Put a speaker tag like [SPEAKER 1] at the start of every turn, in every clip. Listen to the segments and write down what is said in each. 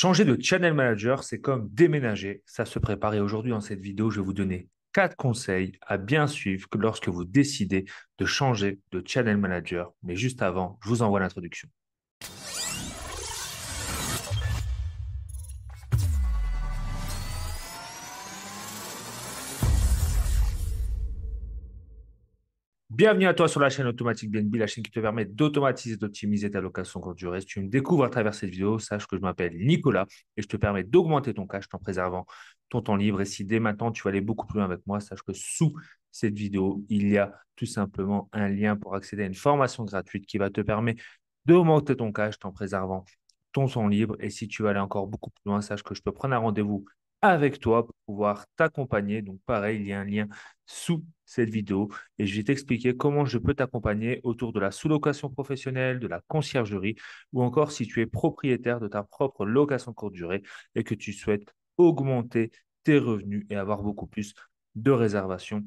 [SPEAKER 1] Changer de channel manager, c'est comme déménager. Ça se prépare et aujourd'hui, dans cette vidéo, je vais vous donner 4 conseils à bien suivre lorsque vous décidez de changer de channel manager. Mais juste avant, je vous envoie l'introduction. Bienvenue à toi sur la chaîne Automatique BNB, la chaîne qui te permet d'automatiser et d'optimiser ta location courte durée. Si tu me découvres à travers cette vidéo, sache que je m'appelle Nicolas et je te permets d'augmenter ton cash en préservant ton temps libre. Et si dès maintenant tu vas aller beaucoup plus loin avec moi, sache que sous cette vidéo, il y a tout simplement un lien pour accéder à une formation gratuite qui va te permettre d'augmenter ton cash en préservant ton temps libre. Et si tu veux aller encore beaucoup plus loin, sache que je peux prendre un rendez-vous avec toi pour pouvoir t'accompagner. Donc pareil, il y a un lien sous cette vidéo et je vais t'expliquer comment je peux t'accompagner autour de la sous-location professionnelle, de la conciergerie ou encore si tu es propriétaire de ta propre location courte durée et que tu souhaites augmenter tes revenus et avoir beaucoup plus de réservations.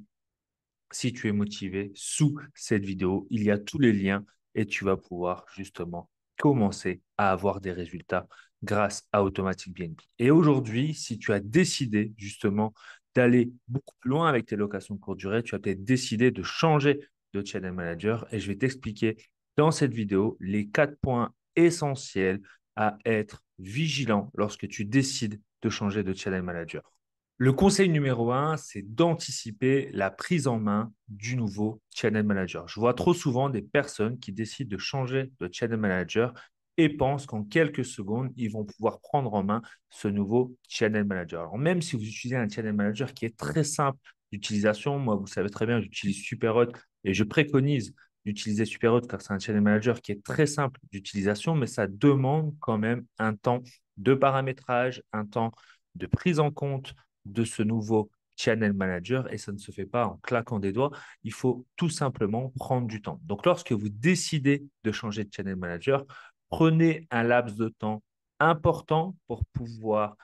[SPEAKER 1] Si tu es motivé, sous cette vidéo, il y a tous les liens et tu vas pouvoir justement commencer à avoir des résultats grâce à Automatic BNB. Et aujourd'hui, si tu as décidé justement d'aller beaucoup plus loin avec tes locations de courte durée, tu as peut-être décidé de changer de channel manager et je vais t'expliquer dans cette vidéo les 4 points essentiels à être vigilant lorsque tu décides de changer de channel manager. Le conseil numéro un, c'est d'anticiper la prise en main du nouveau channel manager. Je vois trop souvent des personnes qui décident de changer de channel manager et pensent qu'en quelques secondes, ils vont pouvoir prendre en main ce nouveau channel manager. Alors, même si vous utilisez un channel manager qui est très simple d'utilisation, moi, vous savez très bien, j'utilise Superhot et je préconise d'utiliser Superhot car c'est un channel manager qui est très simple d'utilisation, mais ça demande quand même un temps de paramétrage, un temps de prise en compte de ce nouveau channel manager et ça ne se fait pas en claquant des doigts. Il faut tout simplement prendre du temps. Donc, lorsque vous décidez de changer de channel manager, prenez un laps de temps important pour pouvoir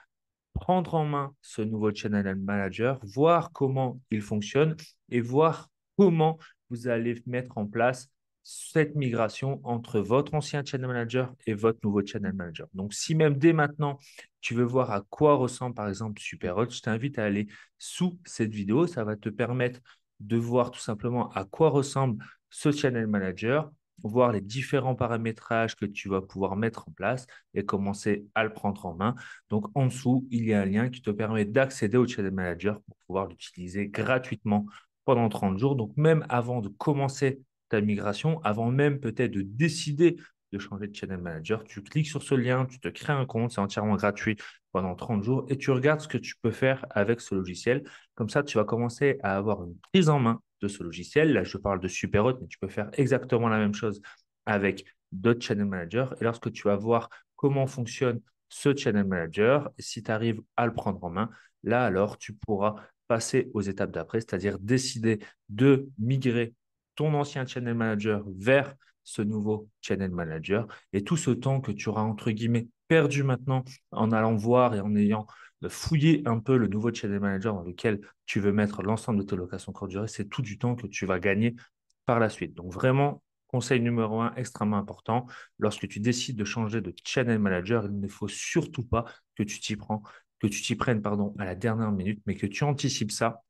[SPEAKER 1] prendre en main ce nouveau channel manager, voir comment il fonctionne et voir comment vous allez mettre en place cette migration entre votre ancien channel manager et votre nouveau channel manager. Donc, si même dès maintenant, tu veux voir à quoi ressemble par exemple Superhot, je t'invite à aller sous cette vidéo. Ça va te permettre de voir tout simplement à quoi ressemble ce channel manager, voir les différents paramétrages que tu vas pouvoir mettre en place et commencer à le prendre en main. Donc, en dessous, il y a un lien qui te permet d'accéder au Channel Manager pour pouvoir l'utiliser gratuitement pendant 30 jours. Donc, même avant de commencer ta migration, avant même peut-être de décider de changer de Channel Manager, tu cliques sur ce lien, tu te crées un compte, c'est entièrement gratuit pendant 30 jours et tu regardes ce que tu peux faire avec ce logiciel. Comme ça, tu vas commencer à avoir une prise en main de ce logiciel. Là, je parle de Superhot, mais tu peux faire exactement la même chose avec d'autres Channel Managers. Et lorsque tu vas voir comment fonctionne ce channel manager, si tu arrives à le prendre en main, là alors tu pourras passer aux étapes d'après, c'est-à-dire décider de migrer ton ancien channel manager vers ce nouveau channel manager. Et tout ce temps que tu auras, entre guillemets, perdu maintenant en allant voir et en ayant fouillé un peu le nouveau channel manager dans lequel tu veux mettre l'ensemble de tes locations courte durée, c'est tout du temps que tu vas gagner par la suite. Donc vraiment, conseil numéro un, extrêmement important, lorsque tu décides de changer de channel manager, il ne faut surtout pas que tu t'y prennes pardon, à la dernière minute, mais que tu anticipes ça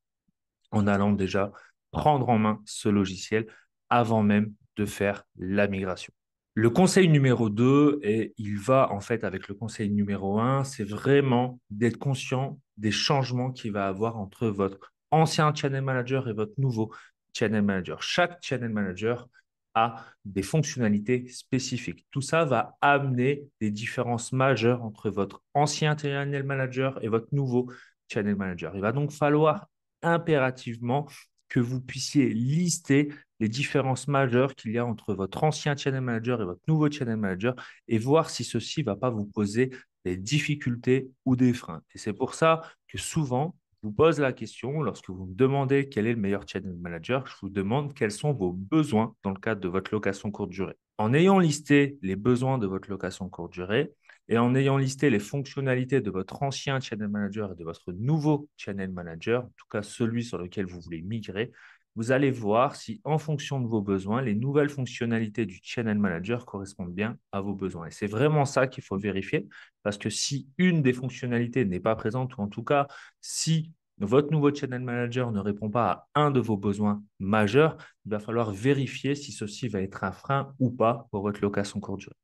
[SPEAKER 1] en allant déjà prendre en main ce logiciel avant même de faire la migration. Le conseil numéro 2, et il va en fait avec le conseil numéro un, c'est vraiment d'être conscient des changements qu'il va avoir entre votre ancien channel manager et votre nouveau channel manager. Chaque channel manager a des fonctionnalités spécifiques. Tout ça va amener des différences majeures entre votre ancien channel manager et votre nouveau channel manager. Il va donc falloir impérativement que vous puissiez lister les différences majeures qu'il y a entre votre ancien channel manager et votre nouveau channel manager et voir si ceci ne va pas vous poser des difficultés ou des freins. Et c'est pour ça que souvent, je vous pose la question, lorsque vous me demandez quel est le meilleur channel manager, je vous demande quels sont vos besoins dans le cadre de votre location courte durée. En ayant listé les besoins de votre location courte durée, et en ayant listé les fonctionnalités de votre ancien channel manager et de votre nouveau channel manager, en tout cas celui sur lequel vous voulez migrer, vous allez voir si, en fonction de vos besoins, les nouvelles fonctionnalités du Channel Manager correspondent bien à vos besoins. Et c'est vraiment ça qu'il faut vérifier, parce que si une des fonctionnalités n'est pas présente, ou en tout cas, si votre nouveau Channel Manager ne répond pas à un de vos besoins majeurs, il va falloir vérifier si ceci va être un frein ou pas pour votre location courte durée.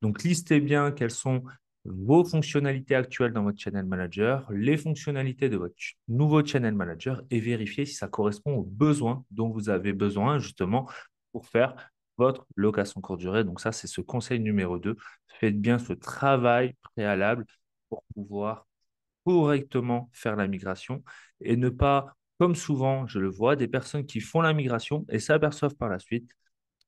[SPEAKER 1] Donc, listez bien quelles sont vos fonctionnalités actuelles dans votre Channel Manager, les fonctionnalités de votre nouveau Channel Manager et vérifiez si ça correspond aux besoins dont vous avez besoin justement pour faire votre location courte durée. Donc, ça, c'est ce conseil numéro 2. Faites bien ce travail préalable pour pouvoir correctement faire la migration et ne pas, comme souvent, je le vois, des personnes qui font la migration et s'aperçoivent par la suite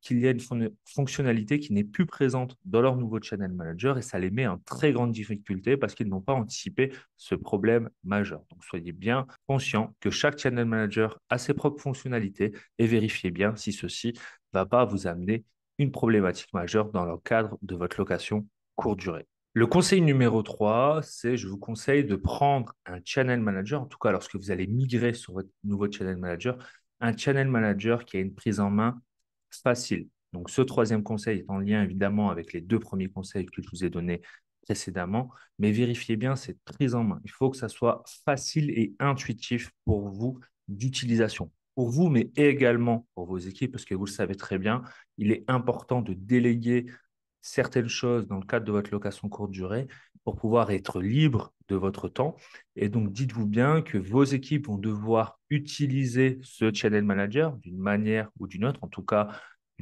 [SPEAKER 1] qu'il y a une fonctionnalité qui n'est plus présente dans leur nouveau Channel Manager et ça les met en très grande difficulté parce qu'ils n'ont pas anticipé ce problème majeur. Donc, soyez bien conscient que chaque Channel Manager a ses propres fonctionnalités et vérifiez bien si ceci ne va pas vous amener une problématique majeure dans le cadre de votre location courte durée. Le conseil numéro 3, c'est je vous conseille de prendre un channel manager, en tout cas lorsque vous allez migrer sur votre nouveau channel manager, un channel manager qui a une prise en main facile. Donc, ce troisième conseil est en lien évidemment avec les deux premiers conseils que je vous ai donnés précédemment, mais vérifiez bien cette prise en main. Il faut que ça soit facile et intuitif pour vous d'utilisation. Pour vous, mais également pour vos équipes, parce que vous le savez très bien, il est important de déléguer certaines choses dans le cadre de votre location courte durée pour pouvoir être libre de votre temps. Et donc, dites-vous bien que vos équipes vont devoir utiliser ce channel manager d'une manière ou d'une autre, en tout cas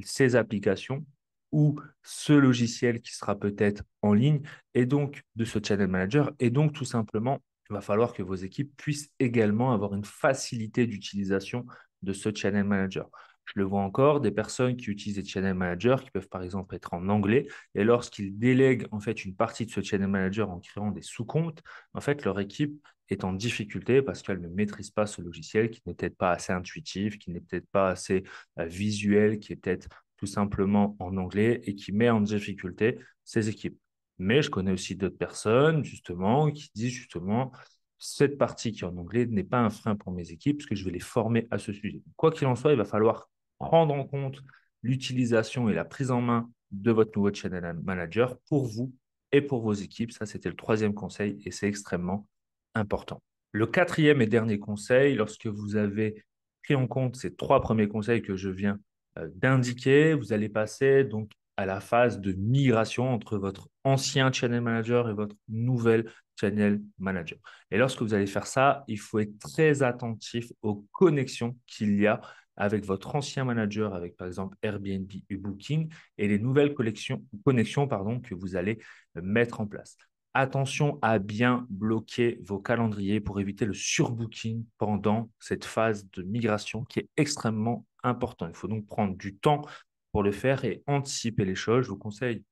[SPEAKER 1] ces applications ou ce logiciel qui sera peut-être en ligne et donc de ce channel manager. Et donc, tout simplement, il va falloir que vos équipes puissent également avoir une facilité d'utilisation de ce channel manager. Je le vois encore, des personnes qui utilisent des channel managers qui peuvent par exemple être en anglais et lorsqu'ils délèguent en fait une partie de ce channel manager en créant des sous-comptes, en fait leur équipe est en difficulté parce qu'elle ne maîtrise pas ce logiciel qui n'est peut-être pas assez intuitif, qui n'est peut-être pas assez visuel, qui est peut-être tout simplement en anglais et qui met en difficulté ces équipes. Mais je connais aussi d'autres personnes justement qui disent justement cette partie qui est en anglais n'est pas un frein pour mes équipes parce que je vais les former à ce sujet. Quoi qu'il en soit, il va falloir prendre en compte l'utilisation et la prise en main de votre nouveau channel manager pour vous et pour vos équipes. Ça, c'était le troisième conseil et c'est extrêmement important. Le quatrième et dernier conseil, lorsque vous avez pris en compte ces trois premiers conseils que je viens d'indiquer, vous allez passer donc à la phase de migration entre votre ancien channel manager et votre nouvel channel manager. Et lorsque vous allez faire ça, il faut être très attentif aux connexions qu'il y a avec votre ancien manager, avec par exemple Airbnb et Booking, et les nouvelles connexions que vous allez mettre en place. Attention à bien bloquer vos calendriers pour éviter le surbooking pendant cette phase de migration qui est extrêmement important. Il faut donc prendre du temps pour le faire et anticiper les choses. Je vous conseille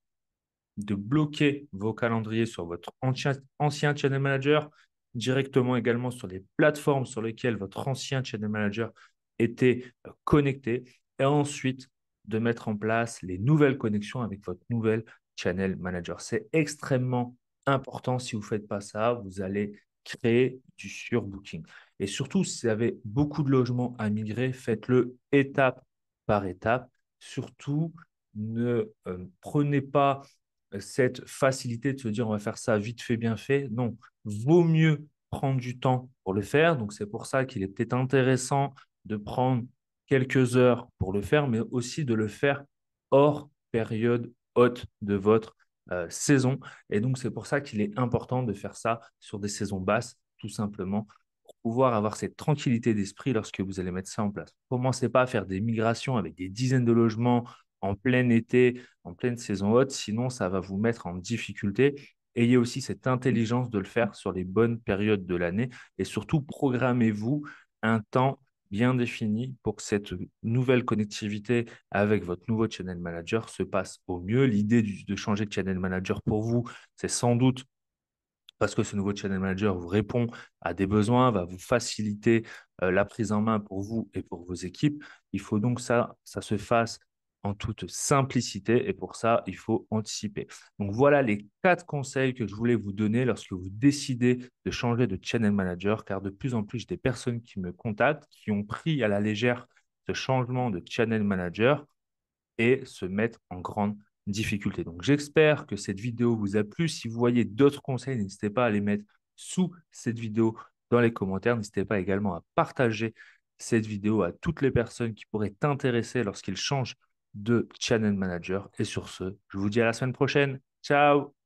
[SPEAKER 1] de bloquer vos calendriers sur votre ancien channel manager, directement également sur les plateformes sur lesquelles votre ancien channel manager était connecté, et ensuite de mettre en place les nouvelles connexions avec votre nouvel channel manager. C'est extrêmement important. Si vous ne faites pas ça, vous allez créer du surbooking. Et surtout, si vous avez beaucoup de logements à migrer, faites-le étape par étape. Surtout, ne prenez pas cette facilité de se dire on va faire ça vite fait, bien fait. Non, vaut mieux prendre du temps pour le faire. Donc, c'est pour ça qu'il est peut-être intéressant de prendre quelques heures pour le faire, mais aussi de le faire hors période haute de votre saison. Et donc, c'est pour ça qu'il est important de faire ça sur des saisons basses, tout simplement, pour pouvoir avoir cette tranquillité d'esprit lorsque vous allez mettre ça en place. Commencez pas à faire des migrations avec des dizaines de logements en plein été, en pleine saison haute, sinon ça va vous mettre en difficulté. Ayez aussi cette intelligence de le faire sur les bonnes périodes de l'année et surtout programmez-vous un temps bien défini pour que cette nouvelle connectivité avec votre nouveau channel manager se passe au mieux. L'idée de changer de channel manager pour vous, c'est sans doute parce que ce nouveau channel manager vous répond à des besoins, va vous faciliter la prise en main pour vous et pour vos équipes. Il faut donc ça se fasse en toute simplicité et pour ça, il faut anticiper. Donc voilà les 4 conseils que je voulais vous donner lorsque vous décidez de changer de channel manager, car de plus en plus, j'ai des personnes qui me contactent, qui ont pris à la légère ce changement de channel manager et se mettre en grande difficulté. Donc, j'espère que cette vidéo vous a plu. Si vous voyez d'autres conseils, n'hésitez pas à les mettre sous cette vidéo dans les commentaires. N'hésitez pas également à partager cette vidéo à toutes les personnes qui pourraient t'intéresser lorsqu'ils changent de channel manager. Et sur ce, je vous dis à la semaine prochaine. Ciao!